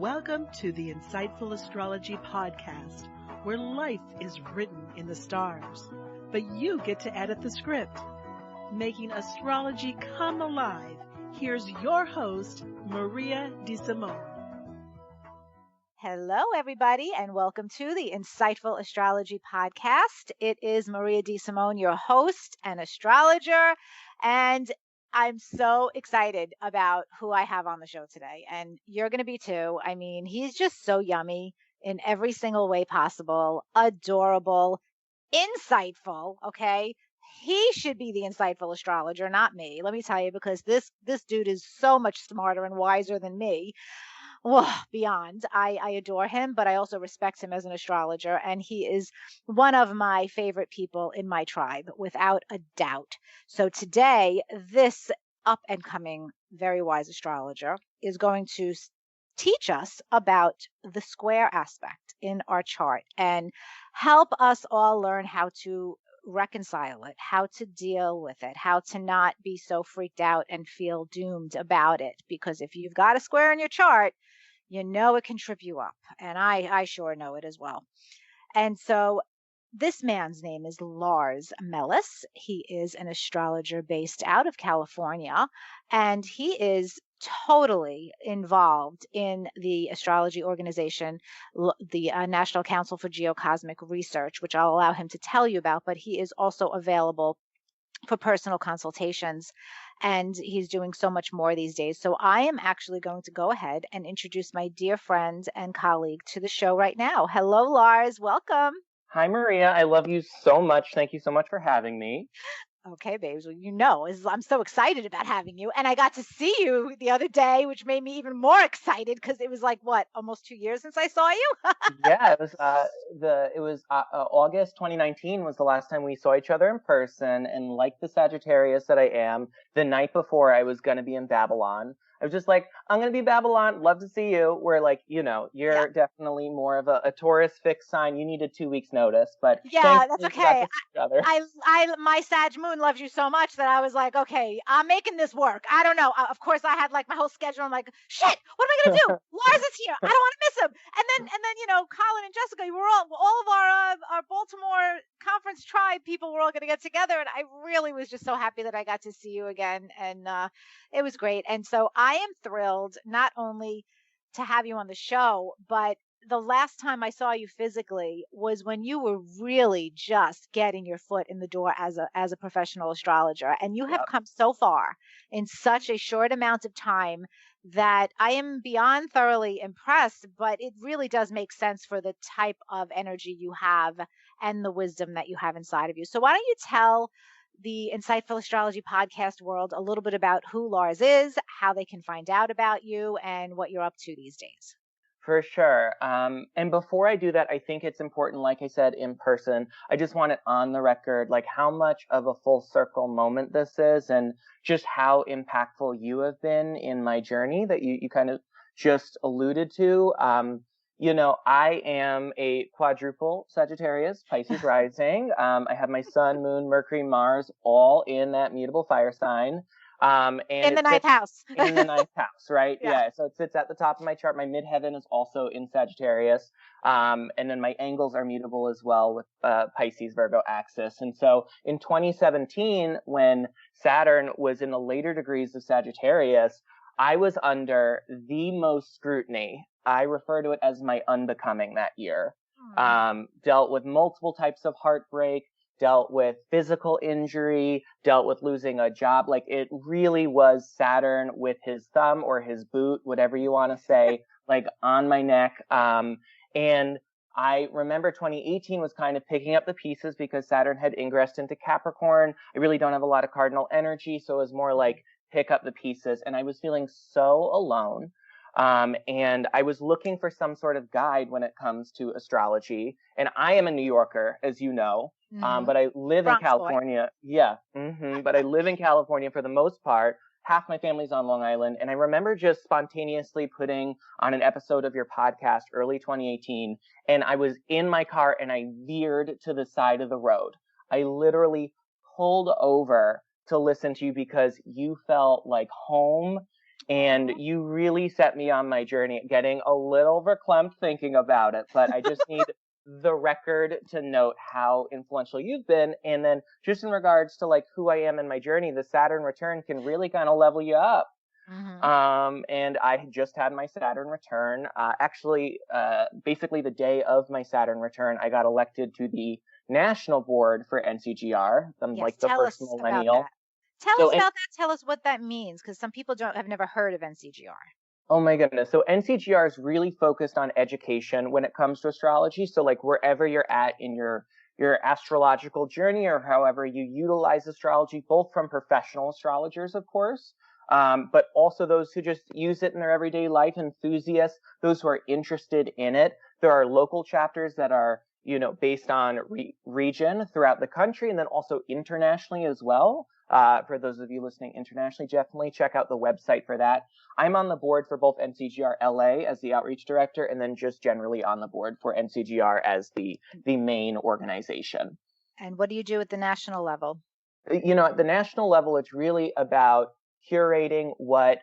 Welcome to the Insightful Astrology Podcast, where life is written in the stars, but you get to edit the script. Making astrology come alive, here's your host, Maria Simone. Hello, everybody, and welcome to the Insightful Astrology Podcast. It is Maria Simone, your host and astrologer, and I'm so excited about who I have on the show today, and you're going to be too. I mean, he's just so yummy in every single way possible, adorable, insightful, okay? He should be the insightful astrologer, not me. Let me tell you, because this dude is so much smarter and wiser than me. Well, beyond. I adore him, but I also respect him as an astrologer, and he is one of my favorite people in my tribe, without a doubt. So today, this up and coming, very wise astrologer is going to teach us about the square aspect in our chart and help us all learn how to reconcile it, how to deal with it, how to not be so freaked out and feel doomed about it. Because if you've got a square in your chart, you know it can trip you up. And I sure know it as well. And so this man's name is Lars Mellis. He is an astrologer based out of California, and he is totally involved in the astrology organization, the National Council for Geocosmic Research, which I'll allow him to tell you about, but he is also available for personal consultations, and he's doing so much more these days. So I am actually going to go ahead and introduce my dear friend and colleague to the show right now. Hello, Lars. Welcome. Hi, Maria. I love you so much. Thank you so much for having me. Okay, babes. Well, you know, I'm so excited about having you. And I got to see you the other day, which made me even more excited because it was like, what, almost 2 years since I saw you? Yeah, it was August 2019 was the last time we saw each other in person. And like the Sagittarius that I am, the night before I was going to be in Babylon. I was just like, I'm going to be in Babylon. Love to see you. Where like, you know, you're definitely more of a Taurus fixed sign. You needed 2 weeks notice, but yeah, that's okay. My Sag moon loves you so much that I was like, okay, I'm making this work. I don't know. Of course, I had like my whole schedule. I'm like, shit, what am I going to do? Lars is here. I don't want to miss him. And then, you know, Colin and Jessica, we were all of our Baltimore conference tribe people were all going to get together. And I really was just so happy that I got to see you again. And it was great. And so I am thrilled not only to have you on the show, but the last time I saw you physically was when you were really just getting your foot in the door as a professional astrologer. And you have come so far in such a short amount of time that I am beyond thoroughly impressed, but it really does make sense for the type of energy you have and the wisdom that you have inside of you. So why don't you tell the Insightful Astrology Podcast world a little bit about who Lars is, how they can find out about you, and what you're up to these days. For sure. And before I do that, I think it's important, like I said, in person, I just want it on the record, like how much of a full circle moment this is and just how impactful you have been in my journey that you kind of just alluded to. You know, I am a quadruple Sagittarius, Pisces rising. I have my sun, moon, Mercury, Mars, all in that mutable fire sign. And in the ninth house. In the ninth house, right? Yeah. So it sits at the top of my chart. My midheaven is also in Sagittarius. And then my angles are mutable as well with Pisces, Virgo axis. And so in 2017, when Saturn was in the later degrees of Sagittarius, I was under the most scrutiny. I refer to it as my unbecoming that year. Dealt with multiple types of heartbreak, dealt with physical injury, dealt with losing a job. Like it really was Saturn with his thumb or his boot, whatever you want to say, like on my neck. And I remember 2018 was kind of picking up the pieces because Saturn had ingressed into Capricorn. I really don't have a lot of cardinal energy, so it was more like pick up the pieces. And I was feeling so alone. And I was looking for some sort of guide when it comes to astrology. And I am a New Yorker, as you know, but I live in California. But I live in California for the most part. Half my family's on Long Island. And I remember just spontaneously putting on an episode of your podcast early 2018. And I was in my car and I veered to the side of the road. I literally pulled over to listen to you because you felt like home And you really set me on my journey, getting a little verklempt thinking about it, but I just need the record to note how influential you've been. And then just in regards to like who I am in my journey, the Saturn return can really kind of level you up. And I just had my Saturn return. Basically the day of my Saturn return, I got elected to the national board for NCGR. I'm Yes, like the tell first us millennial. about that. Tell So us about that. Tell us what that means, because some people have never heard of NCGR. Oh my goodness. So NCGR is really focused on education when it comes to astrology. So like wherever you're at in your astrological journey or however you utilize astrology, both from professional astrologers, of course, but also those who just use it in their everyday life, enthusiasts, those who are interested in it. There are local chapters that are, based on region throughout the country and then also internationally as well. For those of you listening internationally, definitely check out the website for that. I'm on the board for both NCGR LA as the outreach director and then just generally on the board for NCGR as the main organization. And what do you do at the national level? At the national level, it's really about curating what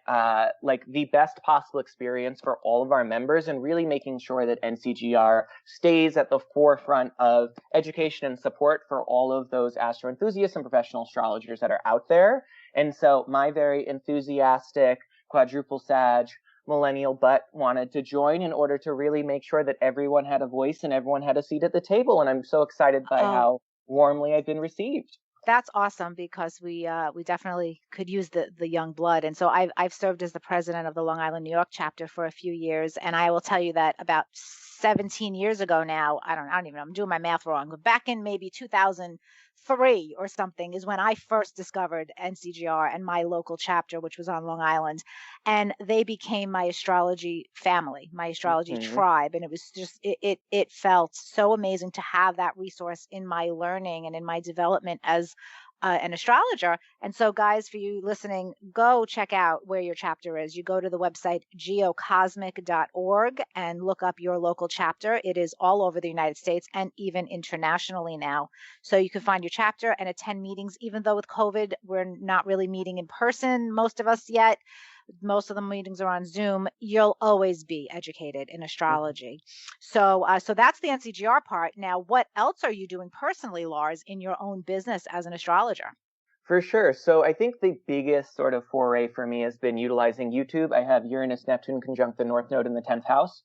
like the best possible experience for all of our members and really making sure that NCGR stays at the forefront of education and support for all of those astro enthusiasts and professional astrologers that are out there. And so my very enthusiastic quadruple Sag millennial butt wanted to join in order to really make sure that everyone had a voice and everyone had a seat at the table. And I'm so excited by how warmly I've been received. That's awesome, because we definitely could use the young blood. And so I've served as the president of the Long Island, New York chapter for a few years, and I will tell you that about 17 years ago now, I don't even know, I'm doing my math wrong, but back in maybe 2003 or something is when I first discovered NCGR and my local chapter, which was on Long Island, and they became my astrology family, my astrology tribe, and it was just it felt so amazing to have that resource in my learning and in my development as an astrologer. And so, guys, for you listening, go check out where your chapter is. You go to the website geocosmic.org and look up your local chapter. It is all over the United States and even internationally now. So you can find your chapter and attend meetings, even though with COVID, we're not really meeting in person, most of us yet. Most of the meetings are on Zoom. You'll always be educated in astrology. So that's the NCGR part. Now, what else are you doing personally, Lars, in your own business as an astrologer? For sure. So I think the biggest sort of foray for me has been utilizing YouTube. I have Uranus, Neptune conjunct the North Node in the 10th house.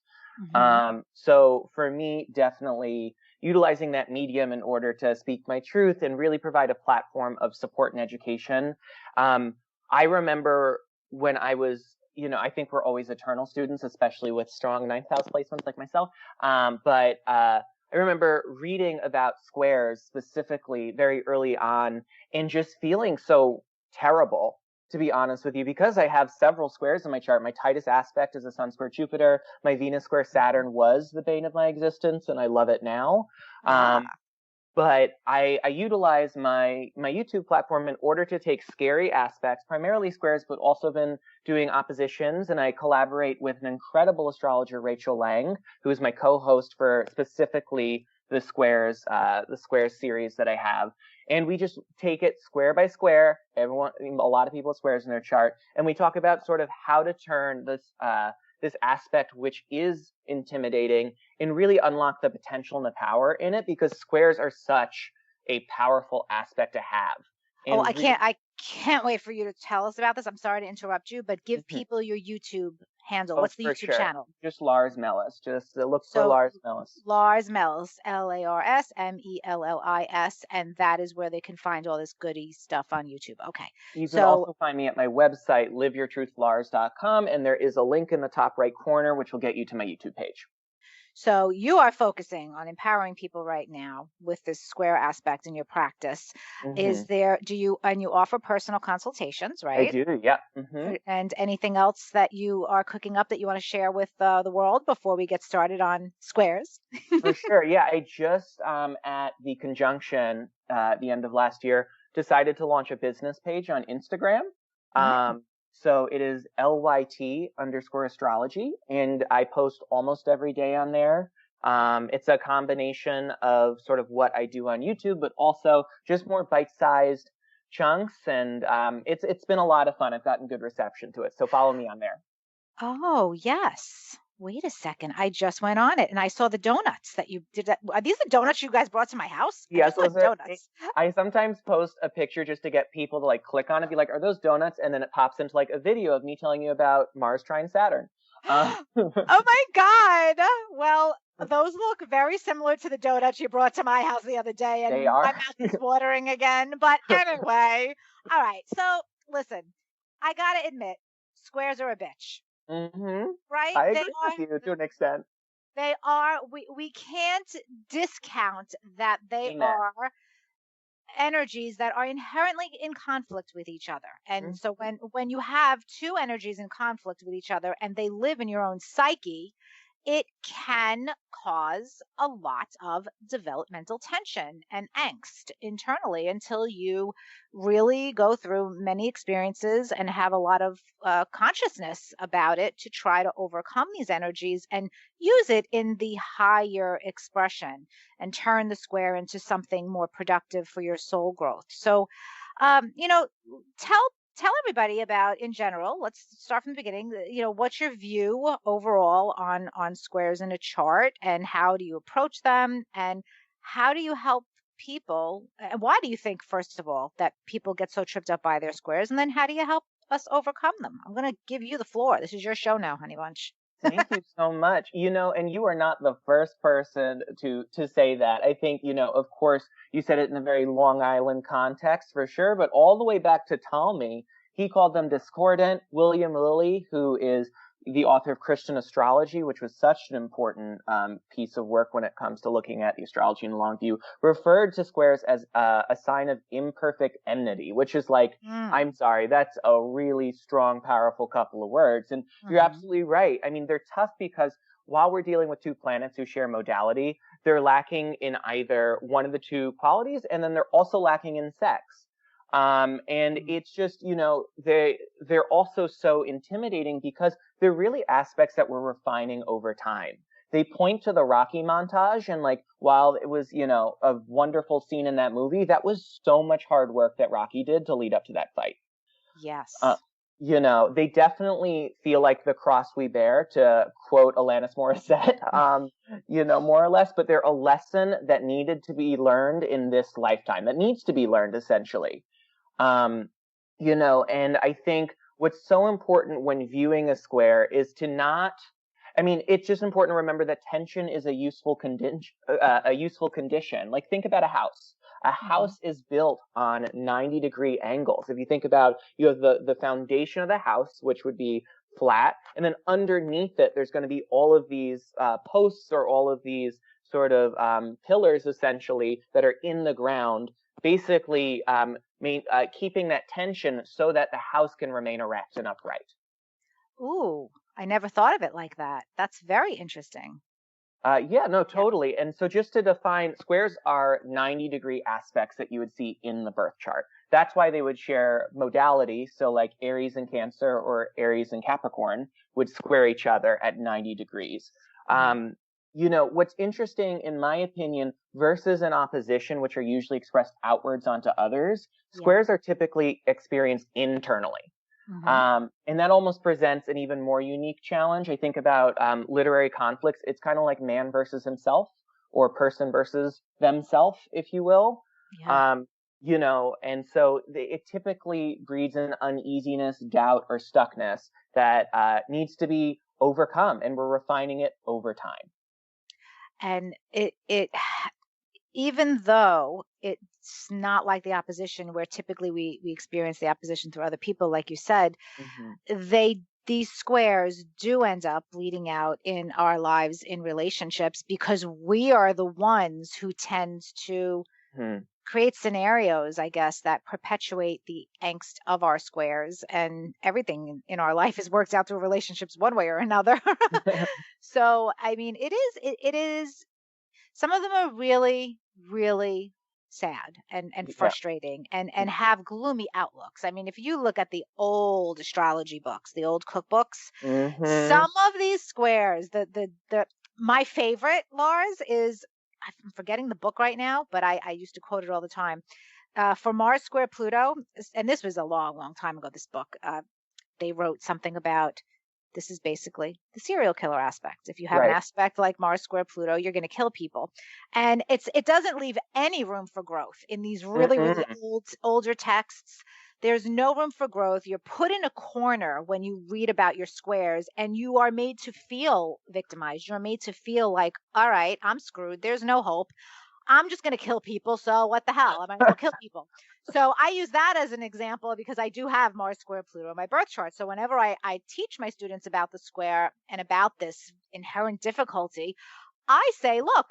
So for me, definitely utilizing that medium in order to speak my truth and really provide a platform of support and education. I remember when I was, I think we're always eternal students, especially with strong 9th house placements like myself. But I remember reading about squares specifically very early on and just feeling so terrible, to be honest with you, because I have several squares in my chart. My Titus aspect is a Sun square Jupiter. My Venus square Saturn was the bane of my existence, and I love it now. But I utilize my YouTube platform in order to take scary aspects, primarily squares, but also been doing oppositions. And I collaborate with an incredible astrologer, Rachel Lang, who is my co-host for specifically the squares series that I have. And we just take it square by square. A lot of people have squares in their chart. And we talk about sort of how to turn this aspect, which is intimidating, and really unlock the potential and the power in it, because squares are such a powerful aspect to have. And I can't wait for you to tell us about this. I'm sorry to interrupt you, but give people your YouTube handle. What's the YouTube channel? Just Lars Mellis. Just look for Lars Mellis. Lars Mellis, LarsMellis, and that is where they can find all this goody stuff on YouTube. Okay. You can also find me at my website, liveyourtruithlars.com, and there is a link in the top right corner, which will get you to my YouTube page. So you are focusing on empowering people right now with this square aspect in your practice. Is there, you offer personal consultations, right? I do, yeah. And anything else that you are cooking up that you want to share with the world before we get started on squares? For sure, yeah. I just, at the conjunction at the end of last year, decided to launch a business page on Instagram. So it is LYT_astrology, and I post almost every day on there. It's a combination of sort of what I do on YouTube, but also just more bite-sized, chunks, and it's been a lot of fun. I've gotten good reception to it, so follow me on there. Oh, yes. Wait a second. I just went on it and I saw the donuts that you did. Are these the donuts you guys brought to my house? I Yes, just want donuts. I sometimes post a picture just to get people to like click on it, be like, "Are those donuts?" And then it pops into like a video of me telling you about Mars trine Saturn. Oh my God. Well, those look very similar to the donuts you brought to my house the other day, They and my are. mouth is watering again. But anyway, all right. So listen, I gotta admit, squares are a bitch, Mm-hmm. right? I They agree with are. you to an extent. They are. We can't discount that they Amen. are energies that are inherently in conflict with each other. And so Mhm. when you have two energies in conflict with each other and they live in your own psyche, it can cause a lot of developmental tension and angst internally until you really go through many experiences and have a lot of consciousness about it to try to overcome these energies and use it in the higher expression and turn the square into something more productive for your soul growth. So, you know, tell tell everybody about in general. Let's start from the beginning. What's your view overall on squares in a chart, and how do you approach them, and how do you help people? And why do you think, first of all, that people get so tripped up by their squares, and then how do you help us overcome them? I'm going to give you the floor. This is your show now, honey bunch. Thank you so much. And you are not the first person to say that. I think, of course, you said it in a very Long Island context for sure, but all the way back to Ptolemy, he called them discordant. William Lilly, who is the author of Christian Astrology, which was such an important piece of work when it comes to looking at the astrology in the long view, referred to squares as a sign of imperfect enmity, which is like, Mm. I'm sorry, that's a really strong, powerful couple of words. And you're Mhm. absolutely right. I mean, they're tough because while we're dealing with two planets who share modality, they're lacking in either one of the two qualities, and then they're also lacking in sex. And it's just, they're also so intimidating because they're really aspects that we're refining over time. They point to the Rocky montage, and like, while it was, a wonderful scene in that movie, that was so much hard work that Rocky did to lead up to that fight. Uh, Yes. they definitely feel like the cross we bear, to quote Alanis Morissette, more or less, but they're a lesson that needed to be learned in this lifetime, that needs to be learned essentially. And I think what's so important when viewing a square is to not, it's just important to remember that tension is a useful condition. Like, think about a house. A house is built on 90-degree angles. If you think about, you have the foundation of the house, which would be flat, and then underneath it, there's going to be all of these posts, or all of these sort of pillars, essentially, that are in the ground, basically keeping that tension so that the house can remain erect and upright. Ooh, I never thought of it like that. That's very interesting. Yeah, no, Yeah. totally. And so just to define, squares are 90-degree aspects that you would see in the birth chart. That's why they would share modality. So like Aries and Cancer, or Aries and Capricorn, would square each other at 90 degrees. What's interesting, in my opinion, versus an opposition, which are usually expressed outwards onto others, squares are typically experienced internally. And that almost presents an even more unique challenge. I think about literary conflicts. It's kind of like man versus himself, or person versus themselves, if you will. Yeah. And so it typically breeds an uneasiness, doubt, or stuckness that needs to be overcome, and we're refining it over time. And it even though it's not like the opposition where typically we experience the opposition through other people, like you said, these squares do end up bleeding out in our lives in relationships, because we are the ones who tend to create scenarios, I guess, that perpetuate the angst of our squares, and everything in our life is worked out through relationships one way or another. So, I mean, it is, some of them are really, really sad and frustrating, and have gloomy outlooks. I mean, if you look at the old astrology books, the old cookbooks, some of these squares, my favorite, Lars, is, I'm forgetting the book right now, but I used to quote it all the time. for Mars square Pluto, and this was a long, long time ago, this book, they wrote something about this is basically the serial killer aspect. If you have an Right. aspect like Mars square Pluto, you're going to kill people. And it doesn't leave any room for growth in these really, really older texts. There's no room for growth. You're put in a corner when you read about your squares, and you are made to feel victimized. You're made to feel like, all right, I'm screwed. There's no hope. I'm just going to kill people. So what the hell? I might as well kill people. So I use that as an example because I do have Mars square Pluto in my birth chart. So whenever I teach my students about the square and about this inherent difficulty, I say, look,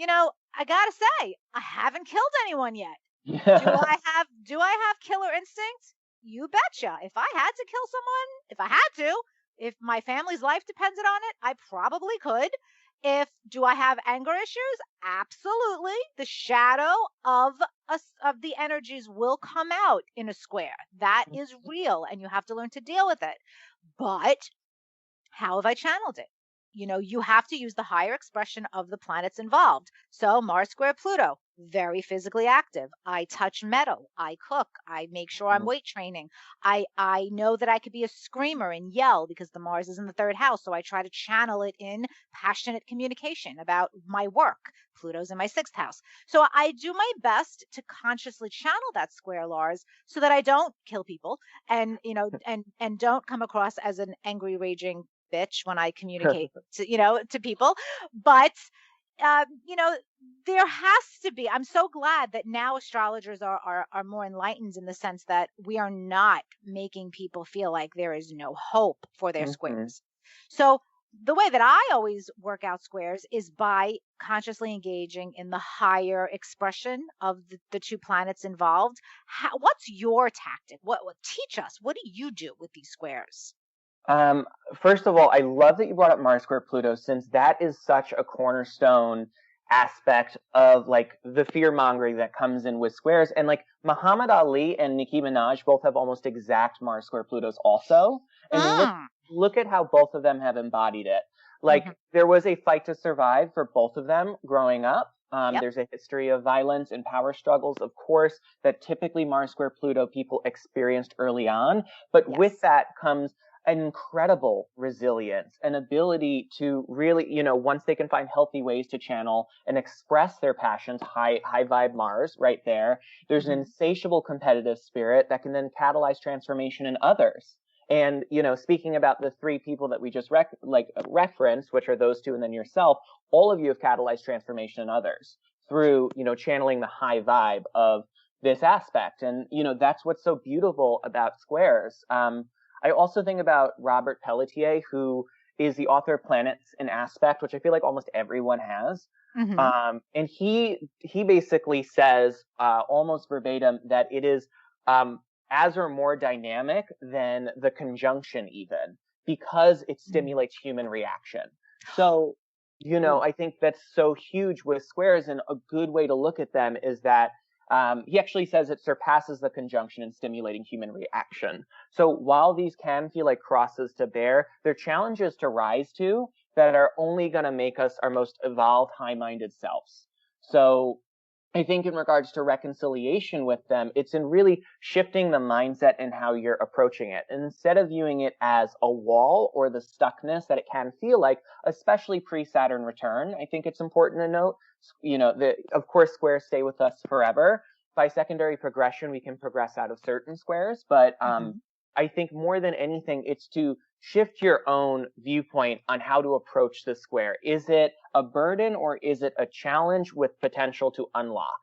I got to say, I haven't killed anyone yet. Do I have killer instinct? You betcha. If I had to kill someone, if my family's life depended on it, I probably could. Do I have anger issues? Absolutely. The shadow of the energies will come out in a square. That is real, and you have to learn to deal with it. But how have I channeled it? You have to use the higher expression of the planets involved. So Mars square Pluto, very physically active. I touch metal. I cook. I make sure I'm weight training. I know that I could be a screamer and yell because the Mars is in the third house. So I try to channel it in passionate communication about my work. Pluto's in my sixth house. So I do my best to consciously channel that square, Lars, so that I don't kill people and, and don't come across as an angry, raging bitch when I communicate to people. But there has to be. I'm so glad that now astrologers are more enlightened in the sense that we are not making people feel like there is no hope for their squares. So the way that I always work out squares is by consciously engaging in the higher expression of the two planets involved. What's your tactic? What teach us? What do you do with these squares? First of all, I love that you brought up Mars square Pluto, since that is such a cornerstone aspect of like the fear mongering that comes in with squares. And like Muhammad Ali and Nicki Minaj both have almost exact Mars square Plutos also. And look at how both of them have embodied it. Like there was a fight to survive for both of them growing up. There's a history of violence and power struggles, of course, that typically Mars square Pluto people experienced early on. But with that comes an incredible resilience, an ability to really, once they can find healthy ways to channel and express their passions, high vibe Mars right there, there's an insatiable competitive spirit that can then catalyze transformation in others. And, speaking about the three people that we just referenced, which are those two and then yourself, all of you have catalyzed transformation in others through, channeling the high vibe of this aspect. And, that's what's so beautiful about squares. I also think about Robert Pelletier, who is the author of Planets in Aspect, which I feel like almost everyone has. And he basically says almost verbatim that it is as or more dynamic than the conjunction even, because it stimulates human reaction. So, I think that's so huge with squares, and a good way to look at them is that he actually says it surpasses the conjunction in stimulating human reaction. So while these can feel like crosses to bear, they're challenges to rise to that are only going to make us our most evolved, high-minded selves. So I think in regards to reconciliation with them, it's in really shifting the mindset and how you're approaching it. And instead of viewing it as a wall or the stuckness that it can feel like, especially pre-Saturn return, I think it's important to note, of course, squares stay with us forever. By secondary progression, we can progress out of certain squares. But I think more than anything, it's to shift your own viewpoint on how to approach the square. Is it a burden or is it a challenge with potential to unlock?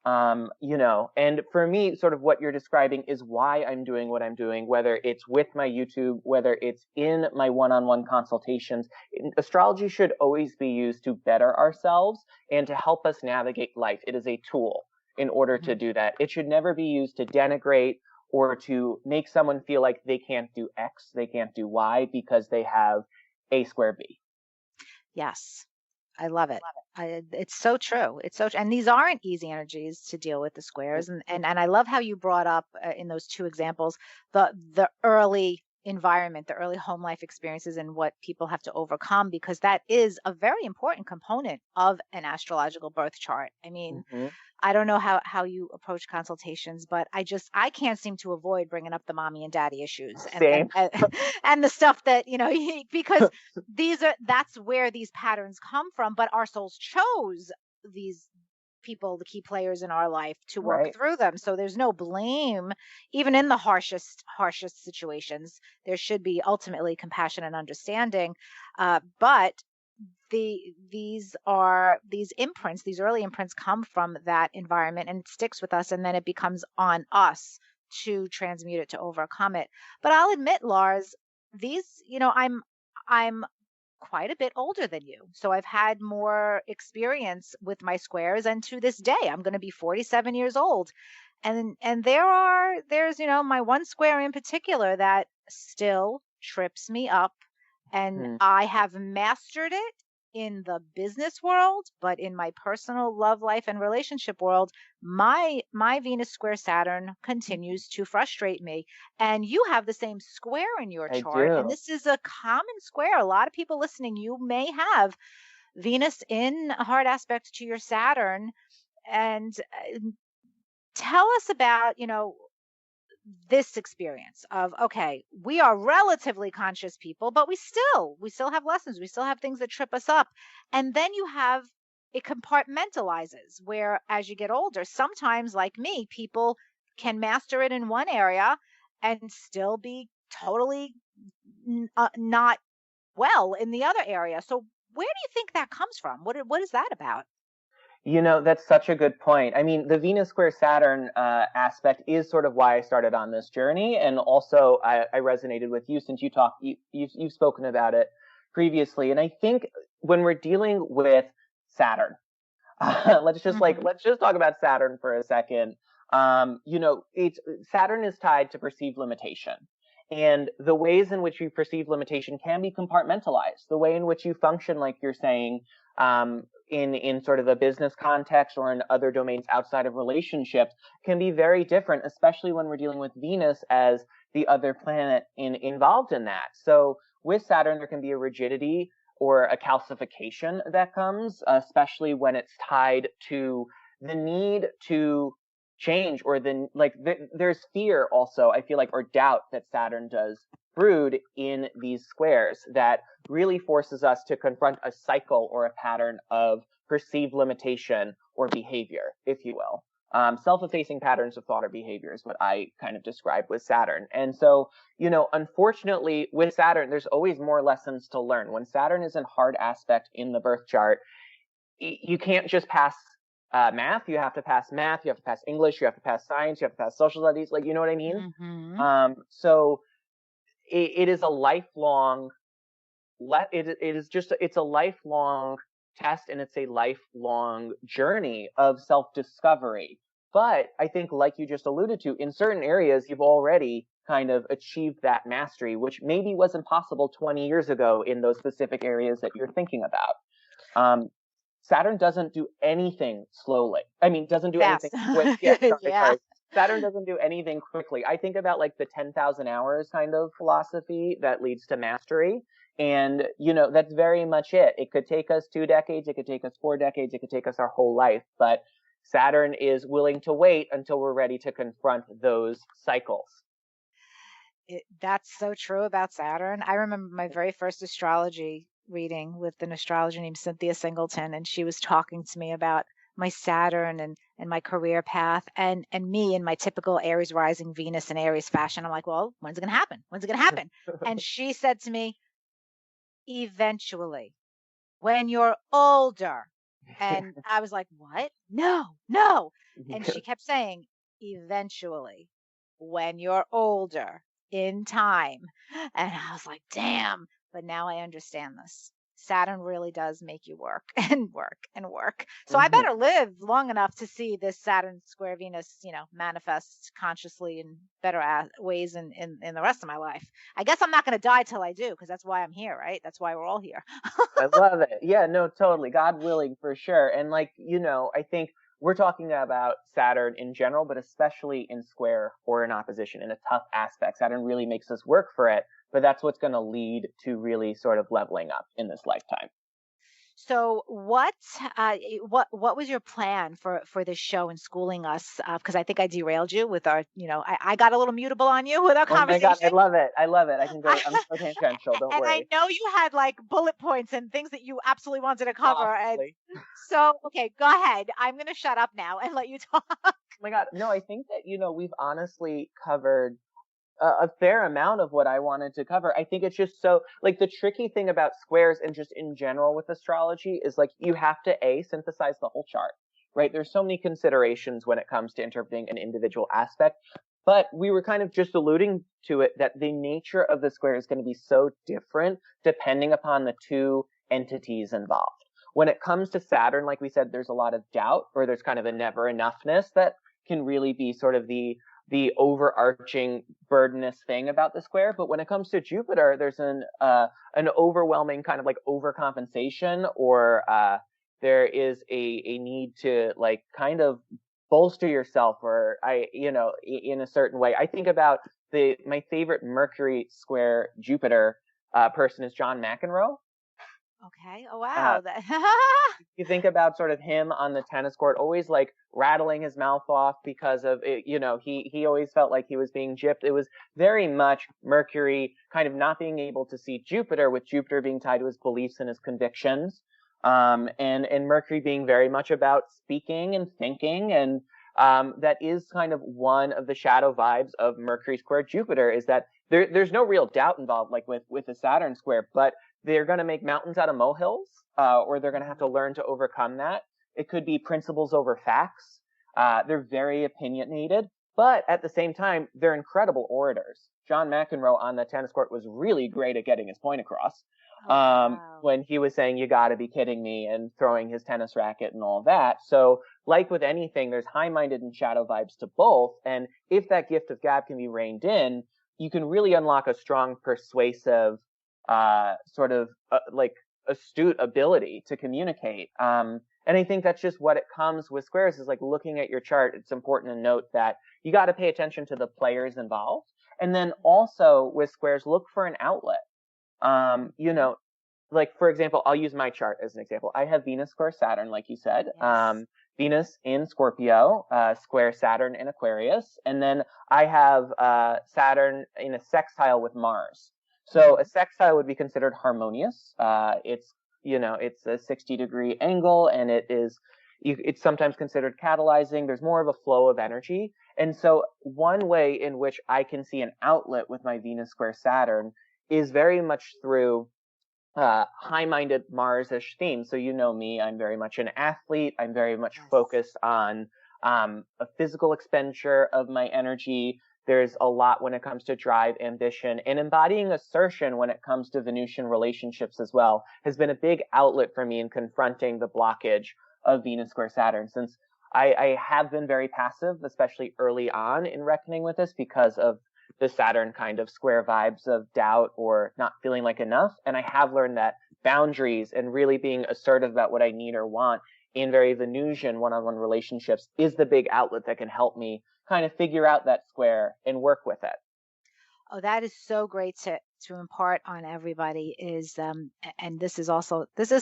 And for me, sort of what you're describing is why I'm doing what I'm doing, whether it's with my YouTube, whether it's in my one-on-one consultations. Astrology should always be used to better ourselves and to help us navigate life. It is a tool in order to do that. It should never be used to denigrate or to make someone feel like they can't do X, they can't do Y because they have A square B. Yes. I love it. It's so true. And these aren't easy energies to deal with, the squares. And I love how you brought up in those two examples, the early environment, the early home life experiences, and what people have to overcome, because that is a very important component of an astrological birth chart. I mean, Hmm. I don't know how you approach consultations, but I can't seem to avoid bringing up the mommy and daddy issues Same. and the stuff that, because that's where these patterns come from, but our souls chose these people, the key players in our life, to work Right. through them. So there's no blame, even in the harshest situations. There should be ultimately compassion and understanding. But these imprints, these early imprints, come from that environment, and it sticks with us, and then it becomes on us to transmute it, to overcome it. But I'll admit, Lars, these, I'm quite a bit older than you, so I've had more experience with my squares, and to this day I'm going to be 47 years old, and there's my one square in particular that still trips me up, and Hmm. I have mastered it in the business world, but in my personal love life and relationship world, my Venus square Saturn continues to frustrate me. And you have the same square in your I chart, and do. this is a common square. A lot of people listening, you may have Venus in a hard aspect to your Saturn. And tell us about, this experience of, okay, we are relatively conscious people, but we still have lessons, we still have things that trip us up. And then you have, it compartmentalizes, where as you get older, sometimes, like me, people can master it in one area and still be totally not well in the other area. So where do you think that comes from? What is that about? That's such a good point. I mean, the Venus square Saturn aspect is sort of why I started on this journey, and also I resonated with you since you've spoken about it previously. And I think when we're dealing with Saturn, let's just talk about Saturn for a second. It's Saturn is tied to perceived limitation. And the ways in which we perceive limitation can be compartmentalized. The way in which you function, like you're saying, in sort of a business context or in other domains outside of relationships, can be very different, especially when we're dealing with Venus as the other planet involved in that. So with Saturn, there can be a rigidity or a calcification that comes, especially when it's tied to the need to change, or there's fear also, I feel like, or doubt that Saturn does brood in these squares that really forces us to confront a cycle or a pattern of perceived limitation or behavior, if you will. Self-effacing patterns of thought or behavior is what I kind of describe with Saturn. And so, unfortunately, with Saturn, there's always more lessons to learn. When Saturn is in hard aspect in the birth chart, you can't just pass math. You have to pass math. You have to pass English. You have to pass science. You have to pass social studies. Like, you know what I mean? So it is a lifelong. It's a lifelong test, and it's a lifelong journey of self-discovery. But I think, like you just alluded to, in certain areas, you've already kind of achieved that mastery, which maybe wasn't possible 20 years ago in those specific areas that you're thinking about. Saturn doesn't do anything slowly. I mean, doesn't do anything Fast. quick. Yeah, Yeah. sorry. Saturn doesn't do anything quickly. I think about like the 10,000 hours kind of philosophy that leads to mastery. And, that's very much it. It could take us 2 decades. It could take us 4 decades. It could take us our whole life. But Saturn is willing to wait until we're ready to confront those cycles. That's so true about Saturn. I remember my very first astrology reading with an astrologer named Cynthia Singleton, and she was talking to me about my Saturn and my career path, and me in my typical Aries rising, Venus and Aries fashion. I'm like, well, when's it going to happen? When's it going to happen? And she said to me, eventually, when you're older. And I was like, what? No, no. And she kept saying, eventually, when you're older, in time. And I was like, damn. But now I understand this. Saturn really does make you work and work and work. So I better live long enough to see this Saturn square Venus, manifest consciously in better ways in the rest of my life. I guess I'm not going to die till I do, because that's why I'm here, right? That's why we're all here. I love it. Yeah, no, totally. God willing, for sure. And I think we're talking about Saturn in general, but especially in square or in opposition, in a tough aspect. Saturn really makes us work for it, but that's what's going to lead to really sort of leveling up in this lifetime. So what was your plan for this show and schooling us? Because I think I derailed you with our, I got a little mutable on you with our Oh my God, I conversation. love it. I love it. I'm so tangential. Don't And I worry. know you had like bullet points and things that you absolutely wanted to cover. And Possibly. so, okay, go ahead. I'm going to shut up now and let you talk. Oh my God. No, I think that, we've honestly covered a fair amount of what I wanted to cover. I think it's just so, like, the tricky thing about squares and just in general with astrology is, like, you have to synthesize the whole chart, right? There's so many considerations when it comes to interpreting an individual aspect, but we were kind of just alluding to it that the nature of the square is going to be so different depending upon the two entities involved. When it comes to Saturn, like we said, there's a lot of doubt, or there's kind of a never enoughness that can really be sort of the overarching burdenous thing about the square. But when it comes to Jupiter, there's an overwhelming kind of like overcompensation, or there is a need to like kind of bolster yourself, or in a certain way. I think about my favorite Mercury square Jupiter person is John McEnroe. Okay. Oh, wow. You think about sort of him on the tennis court, always like rattling his mouth off because of it, he always felt like he was being gypped. It was very much Mercury kind of not being able to see Jupiter, with Jupiter being tied to his beliefs and his convictions. And Mercury being very much about speaking and thinking. And that is kind of one of the shadow vibes of Mercury square Jupiter, is that there's no real doubt involved, like with the Saturn square, but they're going to make mountains out of molehills, or they're going to have to learn to overcome that. It could be principles over facts. They're very opinionated, but at the same time, they're incredible orators. John McEnroe on the tennis court was really great at getting his point across. Wow. When he was saying, "You got to be kidding me," and throwing his tennis racket and all that. So, like with anything, there's high-minded and shadow vibes to both. And if that gift of gab can be reined in, you can really unlock a strong, persuasive, sort of like astute ability to communicate. And I think that's just what it comes with squares, is like looking at your chart. It's important to note that you got to pay attention to the players involved. And then also with squares, look for an outlet. Like, for example, I'll use my chart as an example. I have Venus square Saturn, like you said. Yes. Venus in Scorpio, square Saturn in Aquarius. And then I have Saturn in a sextile with Mars. So a sextile would be considered harmonious. It's a 60-degree angle, and it's sometimes considered catalyzing. There's more of a flow of energy. And so one way in which I can see an outlet with my Venus square Saturn is very much through high-minded Mars-ish themes. So you know me, I'm very much an athlete. I'm very much focused on a physical expenditure of my energy. There's a lot when it comes to drive, ambition, and embodying assertion when it comes to Venusian relationships as well has been a big outlet for me in confronting the blockage of Venus square Saturn, since I have been very passive, especially early on in reckoning with this, because of the Saturn kind of square vibes of doubt or not feeling like enough. And I have learned that boundaries and really being assertive about what I need or want in very Venusian one-on-one relationships is the big outlet that can help me kind of figure out that square and work with it. Oh, that is so great to impart on everybody and this is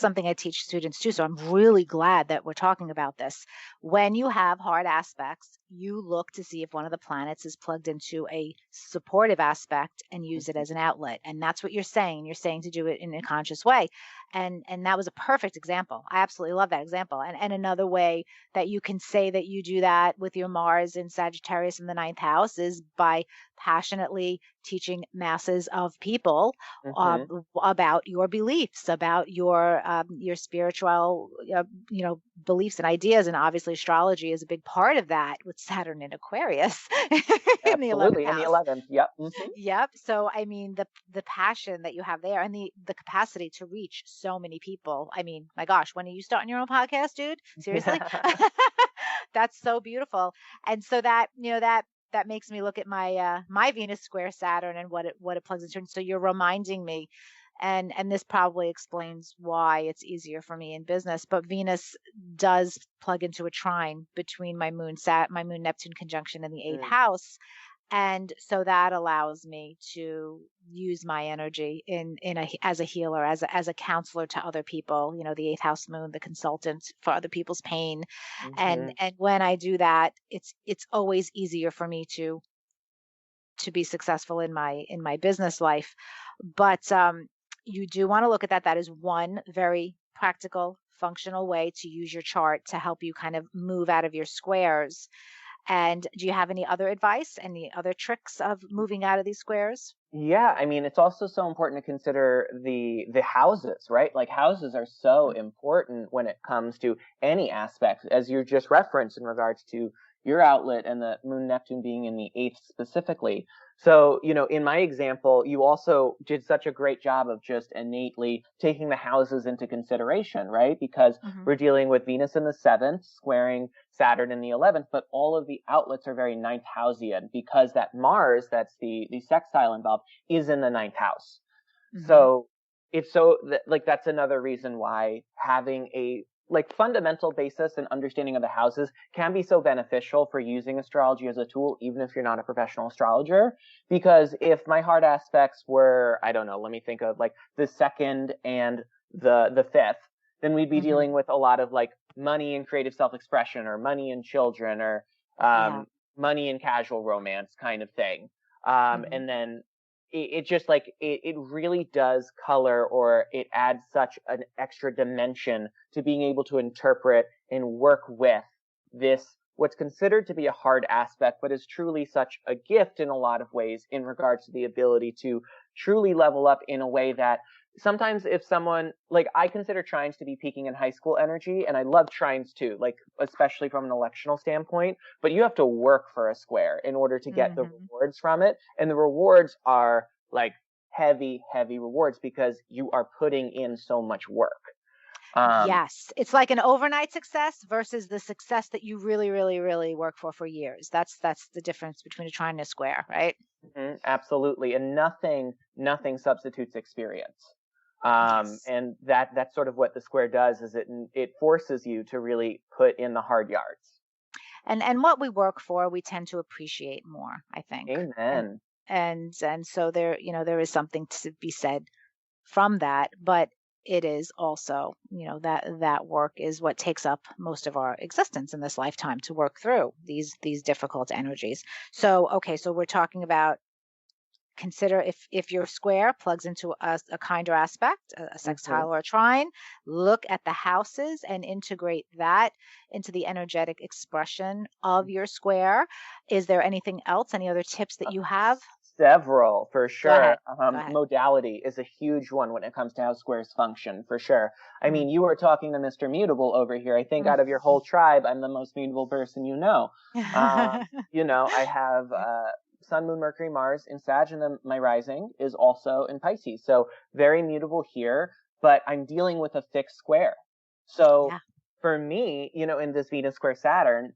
something I teach students too. So I'm really glad that we're talking about this. When you have hard aspects, you look to see if one of the planets is plugged into a supportive aspect and use it as an outlet. And that's what you're saying. You're saying to do it in a conscious way. And that was a perfect example. I absolutely love that example. And another way that you can say that you do that with your Mars in Sagittarius in the 9th house is by passionately teaching masses of people about your beliefs, about your spiritual beliefs and ideas. And obviously astrology is a big part of that with Saturn in Aquarius in the 11th house. In the 11th. Yep. Yep. So I mean the passion that you have there and the capacity to reach so many people. I mean, my gosh, when are you starting your own podcast, dude? Seriously? That's so beautiful. And so that that makes me look at my my Venus square Saturn and what it plugs into. And so you're reminding me And this probably explains why it's easier for me in business. But Venus does plug into a trine between my moon Neptune conjunction in the eighth Mm. house. And so that allows me to use my energy as a healer, as a counselor to other people, the eighth house moon, the consultant for other people's pain. And Mhm. when I do that, it's always easier for me to be successful in my business life. But you do want to look at that. That is one very practical, functional way to use your chart to help you kind of move out of your squares. And do you have any other advice, any other tricks of moving out of these squares? Yeah, I mean, it's also so important to consider the houses, right? Like houses are so important when it comes to any aspect, as you just referenced in regards to your outlet and the moon Neptune being in the eighth specifically. So, in my example, you also did such a great job of just innately taking the houses into consideration, right? Because Mm-hmm. we're dealing with Venus in the seventh, squaring Saturn in the 11th, but all of the outlets are very ninth houseian because that Mars, that's the sextile involved, is in the ninth house. Mm-hmm. So it's so like that's another reason why having a like fundamental basis and understanding of the houses can be so beneficial for using astrology as a tool, even if you're not a professional astrologer. Because if my hard aspects were, I don't know, let me think of like the second and the fifth, then we'd be Mm-hmm. dealing with a lot of like money and creative self-expression, or money and children, or Yeah. money and casual romance kind of thing. Mm-hmm. And then it just like it really does color, or it adds such an extra dimension to being able to interpret and work with this, what's considered to be a hard aspect, but is truly such a gift in a lot of ways in regards to the ability to truly level up in a way that sometimes if someone, like I consider trines to be peaking in high school energy, and I love trines too, like especially from an electional standpoint, but you have to work for a square in order to get the Mm-hmm. rewards from it. And the rewards are like heavy, heavy rewards because you are putting in so much work. Um, Yes. It's like an overnight success versus the success that you really, really, really work for years. That's the difference between a trine and a square, right? absolutely. And nothing substitutes experience. Yes. And that's sort of what the square does, is it forces you to really put in the hard yards. And what we work for, we tend to appreciate more, I think. And Amen. and so there, there is something to be said from that, but it is also, that work is what takes up most of our existence in this lifetime, to work through these difficult energies. So, okay, so we're talking about, consider if your square plugs into a kinder aspect, a hmm sextile or a trine, look at the houses and integrate that into the energetic expression of your square. Is there anything else, any other tips that you have? Several, for Go ahead. sure. Go ahead. Modality is a huge one when it comes to how squares function, for sure. I Mm. mean, you were talking to Mr. Mutable over here. I think out of your whole tribe, I'm the most mutable person you know. I have Sun, Moon, Mercury, Mars in Sag, and then my rising is also in Pisces. So very mutable here, but I'm dealing with a fixed square. So Yeah. for me, in this Venus square Saturn,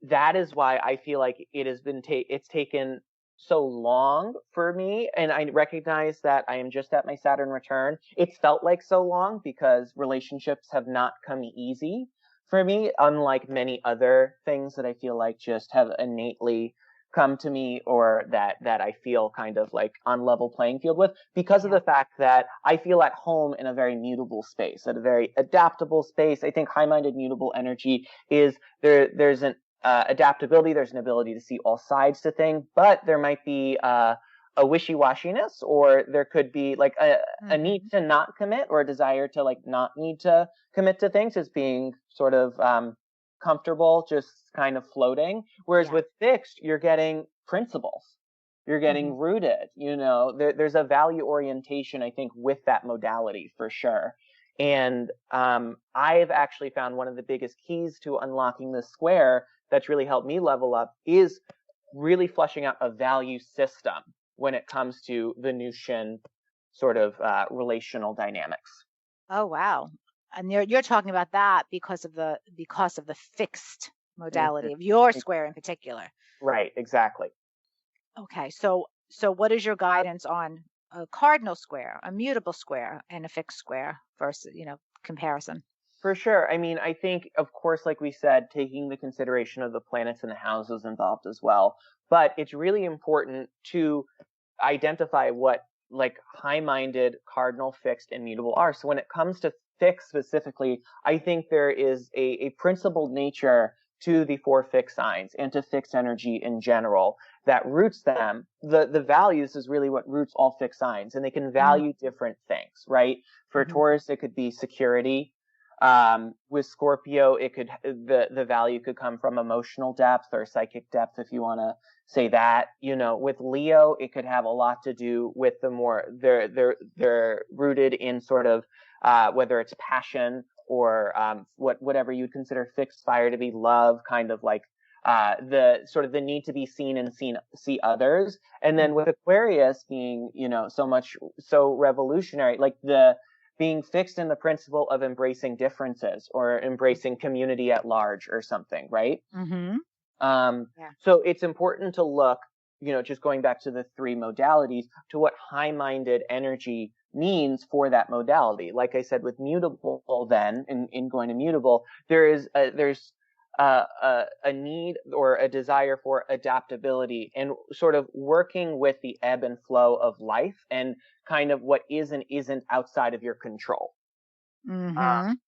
that is why I feel like it has been it's taken so long for me, and I recognize that I am just at my Saturn return. It's felt like so long because relationships have not come easy for me, unlike many other things that I feel like just have innately come to me, or that I feel kind of like on level playing field with, because of Yeah. the fact that I feel at home in a very mutable space, at a very adaptable space. I think high-minded mutable energy is there's an adaptability. There's an ability to see all sides to things, but there might be a wishy-washiness, or there could be like a need Hmm. to not commit, or a desire to like not need to commit to things, as being sort of comfortable, just kind of floating. Whereas Yeah. with fixed, you're getting principles. You're Hmm. getting rooted. There's a value orientation, I think, with that modality for sure. And I've actually found one of the biggest keys to unlocking this square that's really helped me level up is really fleshing out a value system when it comes to Venusian sort of relational dynamics. Oh, wow. And you're talking about that because of the fixed hmm modality of your square in particular. Right, exactly. Okay, so what is your guidance on a cardinal square, a mutable square, and a fixed square versus, comparison. For sure. I mean, I think, of course, like we said, taking the consideration of the planets and the houses involved as well. But it's really important to identify what like high-minded, cardinal, fixed, and mutable are. So when it comes to fixed specifically, I think there is a principled nature to the four fixed signs and to fixed energy in general that roots them. The values is really what roots all fixed signs, and they can value different things, right? For Taurus, it could be security. With Scorpio, it could the value could come from emotional depth or psychic depth, if you want to say that. With Leo, it could have a lot to do with the more they're rooted in sort of whether it's passion or whatever you'd consider fixed fire to be love, kind of like the sort of the need to be seen and see others. And then with Aquarius being so revolutionary, like the being fixed in the principle of embracing differences or embracing community at large or something, right? So it's important to look, just going back to the three modalities, to what high-minded energy means for that modality. Like I said, with mutable, then in going to mutable, there's a need or a desire for adaptability and sort of working with the ebb and flow of life and kind of what is and isn't outside of your control. And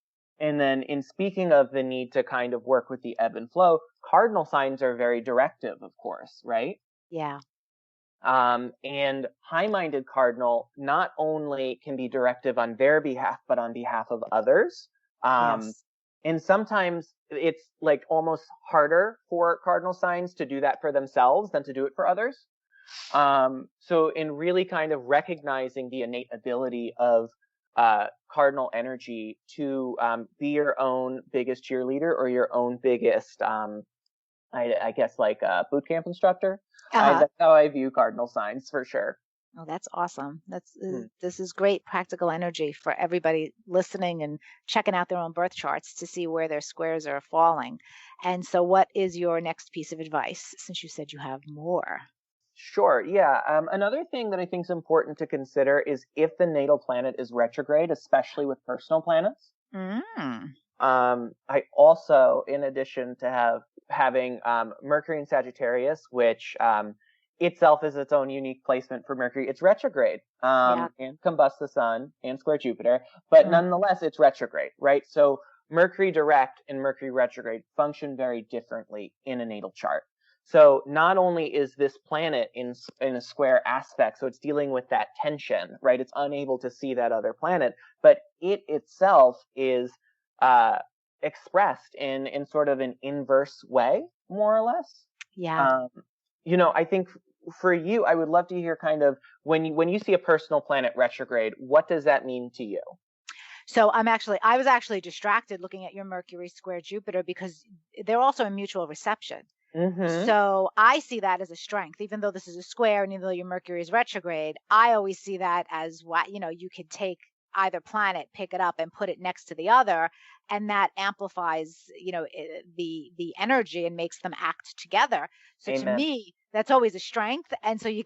then in speaking of the need to kind of work with the ebb and flow, cardinal signs are very directive, of course, right? Yeah. And high-minded cardinal not only can be directive on their behalf, but on behalf of others. Yes. And sometimes it's like almost harder for cardinal signs to do that for themselves than to do it for others. So in really kind of recognizing the innate ability of cardinal energy to be your own biggest cheerleader or your own biggest, I guess, like boot camp instructor. That's how I view cardinal signs, for sure. Oh, that's awesome. This is great practical energy for everybody listening and checking out their own birth charts to see where their squares are falling. And so what is your next piece of advice, since you said you have more? Sure. Yeah. Another thing that I think is important to consider is if the natal planet is retrograde, especially with personal planets. I also, in addition to having Mercury in Sagittarius, which itself is its own unique placement for Mercury, it's retrograde and combusts the sun and square Jupiter, but nonetheless it's retrograde, right? So Mercury direct and Mercury retrograde function very differently in a natal chart. So not only is this planet in a square aspect, so it's dealing with that tension, right? It's unable to see that other planet, but it itself is expressed in sort of an inverse way, more or less. Yeah. I think for you, I would love to hear kind of when you see a personal planet retrograde, what does that mean to you? So I was actually distracted looking at your Mercury square Jupiter because they're also in mutual reception. So I see that as a strength, even though this is a square and even though your Mercury is retrograde, I always see that as what, you could take either planet, pick it up and put it next to the other. And that amplifies, the energy and makes them act together. So to me, that's always a strength. And so you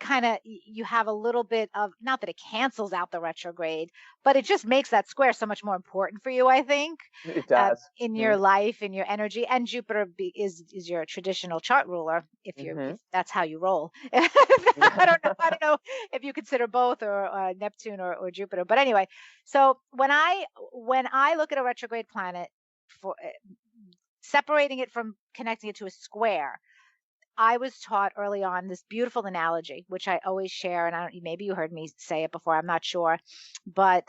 have a little bit of, not that it cancels out the retrograde, but it just makes that square so much more important for you, I think. It does. In your life, in your energy. And Jupiter is your traditional chart ruler, if that's how you roll. I don't know if you consider both or Neptune or Jupiter. But anyway, so when I look at a retrograde planet, for separating it from connecting it to a square, I was taught early on this beautiful analogy, which I always share, and maybe you heard me say it before, I'm not sure, but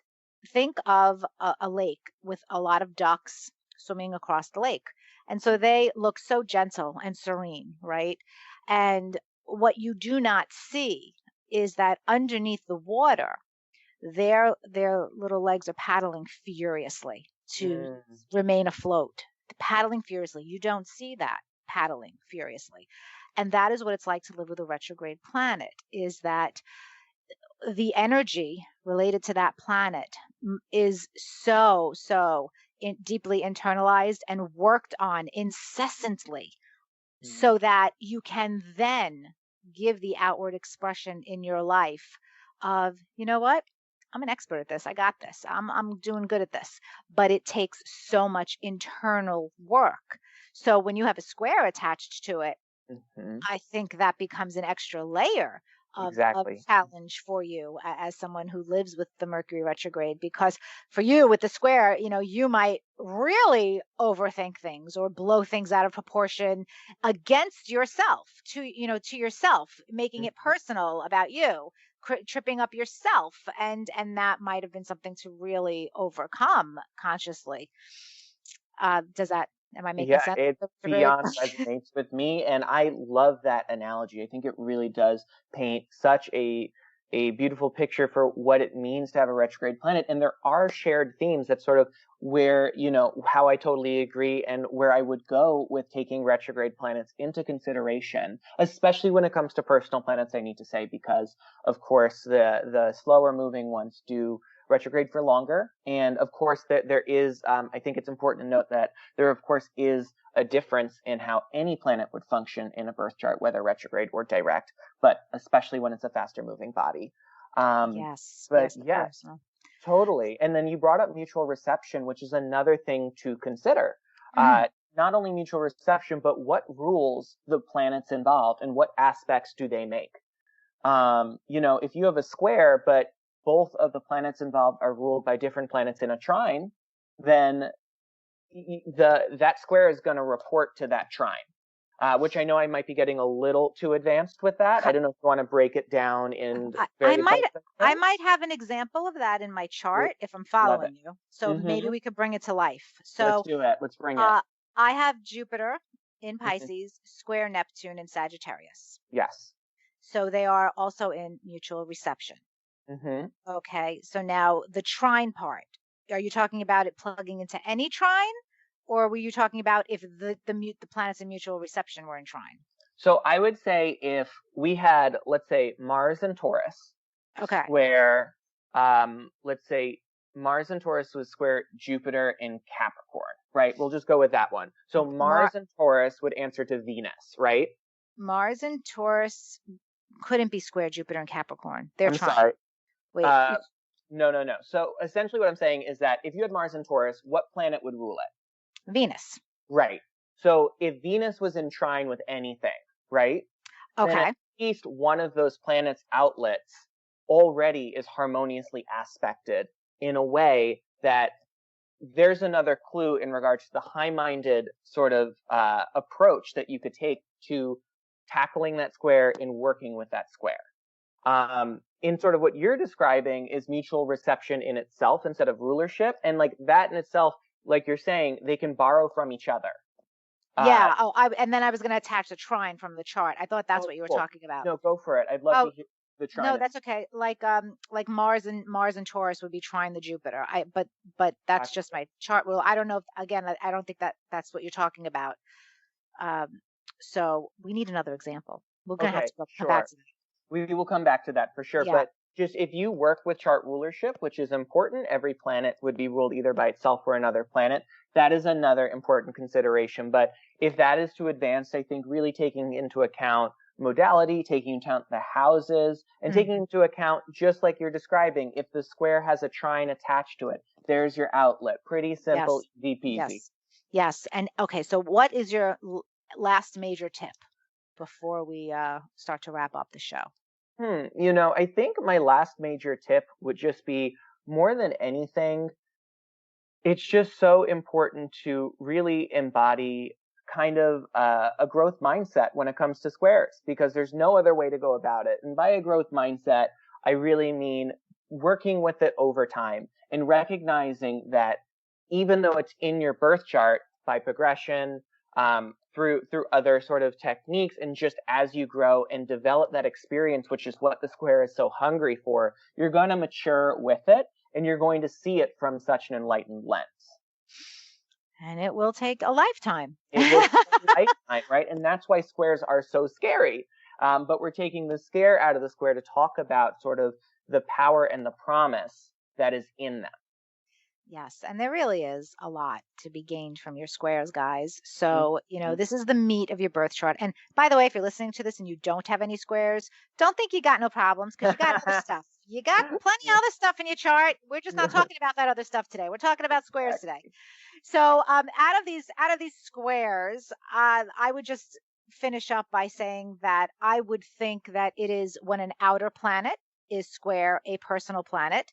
think of a lake with a lot of ducks swimming across the lake. And so they look so gentle and serene, right? And what you do not see is that underneath the water, their little legs are paddling furiously to remain afloat, paddling furiously. You don't see that paddling furiously. And that is what it's like to live with a retrograde planet, is that the energy related to that planet is so deeply internalized and worked on incessantly so that you can then give the outward expression in your life of, you know what? I'm an expert at this. I got this. I'm doing good at this. But it takes so much internal work. So when you have a square attached to it, Hmm. I think that becomes an extra layer of Exactly. challenge for you as someone who lives with the Mercury retrograde, because for you with the square, you might really overthink things or blow things out of proportion against yourself, to yourself, making it Mhm. personal about you, tripping up yourself. And that might have been something to really overcome consciously. Am I making Yeah, sense? it The retrograde? beyond resonates with me, and I love that analogy. I think it really does paint such a beautiful picture for what it means to have a retrograde planet. And there are shared themes that sort of where, how I totally agree and where I would go with taking retrograde planets into consideration, especially when it comes to personal planets, I need to say, because of course the slower moving ones do retrograde for longer. And of course there is, I think it's important to note that there, of course, is a difference in how any planet would function in a birth chart, whether retrograde or direct, but especially when it's a faster moving body. Yes, But yes, the yes, personal. totally. And then you brought up mutual reception, which is another thing to consider. Mhm. Not only mutual reception, but what rules the planets involved and what aspects do they make? If you have a square, but both of the planets involved are ruled by different planets in a trine, then that square is going to report to that trine, which I know I might be getting a little too advanced with that. I don't know if you want to break it down in I, I very might basic I terms. might have an example of that in my L- chart if I'm Love it. following you. So maybe Hmm. we could bring it to life. Let's So do it. Let's bring it. uh, I have Jupiter in Hmm. Pisces, square Neptune in Sagittarius. Yes. So they are also in mutual reception. Hmm. Okay. So now the trine part. Are you talking about it plugging into any trine, or were you talking about if the planets in mutual reception were in trine? So I would say if we had, let's say, Mars and Taurus Okay. square, let's say Mars and Taurus was square Jupiter in Capricorn, right? We'll just go with that one. So Mar- Mars and Taurus would answer to Venus, right? Mars and Taurus couldn't be square Jupiter and Capricorn. They're I'm trying. sorry. Wait, Uh, no, no, no. So essentially what I'm saying is that if you had Mars and Taurus, what planet would rule it? Venus. Right. So if Venus was in trine with anything, right, then at Okay. least one of those planets' outlets already is harmoniously aspected in a way that there's another clue in regards to the high-minded sort of approach that you could take to tackling that square and working with that square. In sort of what you're describing is mutual reception in itself instead of rulership. And like that in itself, like you're saying, they can borrow from each other. Uh, Yeah. Oh, and then I was going to attach a trine from the chart. I thought that's oh, what you were cool. talking about. No, go for it. I'd love to Oh, hear the no, trine. that's okay. Like Mars and Taurus would be trine the Jupiter. But that's just my chart rule. I don't know if, again, I don't think that's what you're talking about. Um, so we need another example. We're going to have Okay, to come back sure. to that. We will come back to that for sure. Yeah. But just if you work with chart rulership, which is important, every planet would be ruled either by itself or another planet. That is another important consideration. But if that is too advanced, I think really taking into account modality, taking into account the houses, and taking Mhm. into account, just like you're describing, if the square has a trine attached to it, there's your outlet. Pretty simple, Yes. easy peasy. Yes. Yes. And okay, so what is your last major tip before we start to wrap up the show? I think my last major tip would just be more than anything, it's just so important to really embody kind of a growth mindset when it comes to squares because there's no other way to go about it. And by a growth mindset, I really mean working with it over time and recognizing that even though it's in your birth chart by progression, through other sort of techniques, and just as you grow and develop that experience, which is what the square is so hungry for, you're going to mature with it and you're going to see it from such an enlightened lens. And it will take a lifetime. It will take a lifetime, right? And that's why squares are so scary. But we're taking the scare out of the square to talk about sort of the power and the promise that is in them. Yes, and there really is a lot to be gained from your squares, guys. Mm-hmm. So, this is the meat of your birth chart. And by the way, if you're listening to this and you don't have any squares, don't think you got no problems because you got other stuff. You got plenty of other stuff in your chart. We're just not talking about that other stuff today. We're talking about squares today. So out of these squares, I would just finish up by saying that I would think that it is when an outer planet is square a personal planet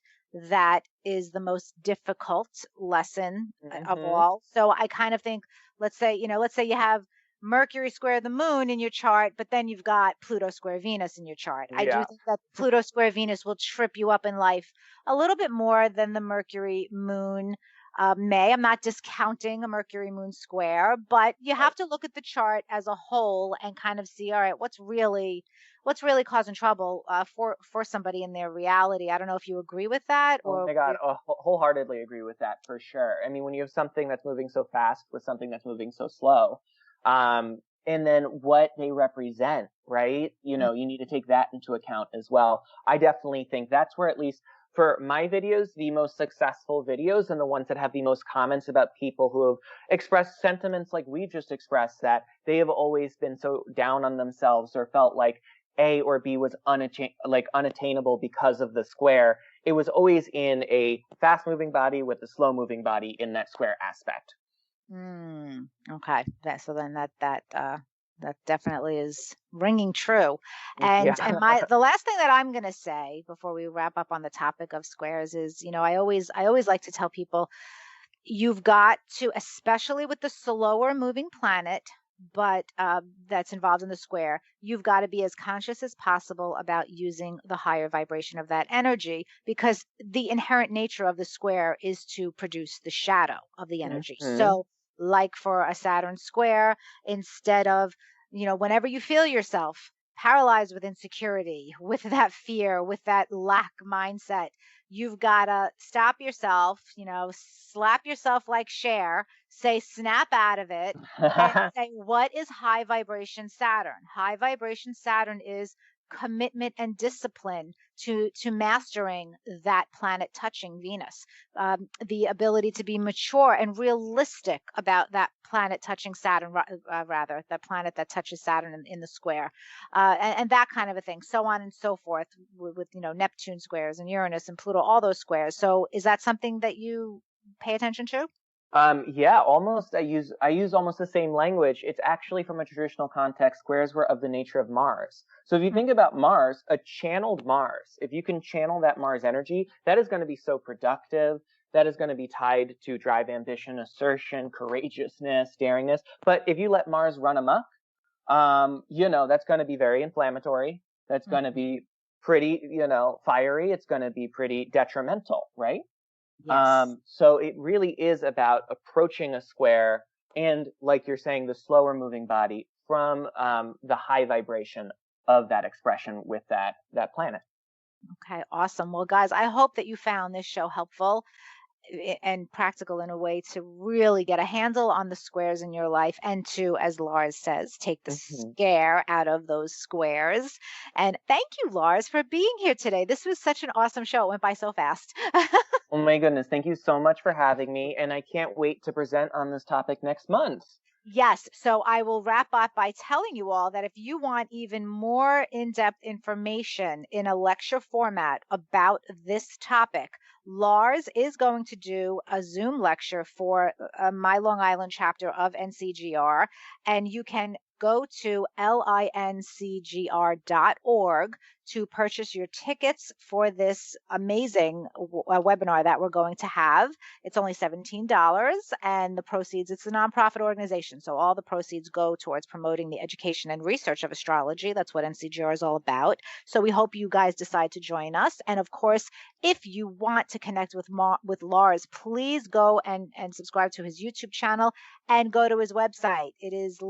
that is the most difficult lesson of all. So I kind of think, let's say you have Mercury square the moon in your chart, but then you've got Pluto square Venus in your chart. I do think that Pluto square Venus will trip you up in life a little bit more than the Mercury moon may. I'm not discounting a Mercury moon square, but you have to look at the chart as a whole and kind of see, all right, what's really causing trouble for somebody in their reality. I don't know if you agree with that. Oh my God, wholeheartedly agree with that for sure. I mean, when you have something that's moving so fast with something that's moving so slow, and then what they represent, right? You know, you need to take that into account as well. I definitely think that's where, at least for my videos, the most successful videos and the ones that have the most comments about people who have expressed sentiments like we just expressed, that they have always been so down on themselves or felt like A or B was unattainable because of the square. It was always in a fast moving body with a slow moving body in that square aspect. Okay. So then that definitely is ringing true. And the last thing that I'm going to say before we wrap up on the topic of squares is, you know, I always like to tell people, you've got to, especially with the slower moving planet, but that's involved in the square, you've got to be as conscious as possible about using the higher vibration of that energy, because the inherent nature of the square is to produce the shadow of the energy. So like for a Saturn square, instead of, you know, whenever you feel yourself paralyzed with insecurity, with that fear, with that lack mindset, you've got to stop yourself, you know, slap yourself like Cher, say snap out of it, and say, what is high vibration Saturn? High vibration Saturn is commitment and discipline to mastering that planet touching Venus, the ability to be mature and realistic about that planet touching Saturn, rather the planet that touches Saturn in the square, and that kind of a thing, so on and so forth, with you know, Neptune squares and Uranus and Pluto, all those squares. So is that something that you pay attention to? Yeah, almost. I use almost the same language. It's actually, from a traditional context, squares were of the nature of Mars. So if you think about Mars, a channeled Mars, if you can channel that Mars energy, that is going to be so productive. That is going to be tied to drive, ambition, assertion, courageousness, daringness. But if you let Mars run amok, you know, that's going to be very inflammatory. That's going to be pretty, you know, fiery. It's going to be pretty detrimental, right? Yes. So it really is about approaching a square and, like you're saying, the slower moving body from the high vibration of that expression with that planet. Okay, awesome. Well, guys, I hope that you found this show helpful and practical in a way to really get a handle on the squares in your life, and to, as Lars says, take the scare out of those squares. And thank you, Lars, for being here today. This was such an awesome show. It went by so fast. Oh my goodness. Thank you so much for having me. And I can't wait to present on this topic next month. Yes. So I will wrap up by telling you all that if you want even more in-depth information in a lecture format about this topic, Lars is going to do a Zoom lecture for my Long Island chapter of NCGR, and you can go to lincgr.org to purchase your tickets for this amazing webinar that we're going to have. It's only $17, and the proceeds, it's a nonprofit organization, so all the proceeds go towards promoting the education and research of astrology. That's what NCGR is all about. So we hope you guys decide to join us. And of course, if you want to connect with Lars, please go and subscribe to his YouTube channel and go to his website. It is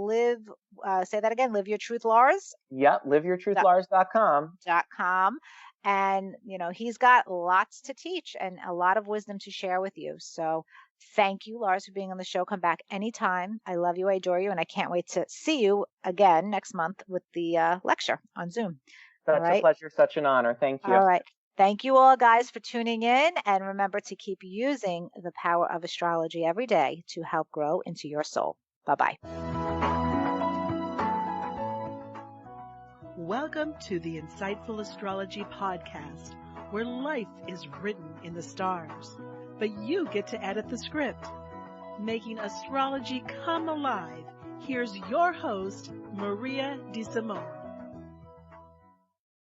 say that again, Live Your Truth Lars? Yep, liveyourtruithlars.com. And, you know, he's got lots to teach and a lot of wisdom to share with you. So thank you, Lars, for being on the show. Come back anytime. I love you. I adore you. And I can't wait to see you again next month with the lecture on Zoom. Such a pleasure. Such an honor. Thank you. All right. Thank you all, guys, for tuning in. And remember to keep using the power of astrology every day to help grow into your soul. Bye-bye. Welcome to the Insightful Astrology Podcast, where life is written in the stars, but you get to edit the script. Making astrology come alive, here's your host, Maria Simone.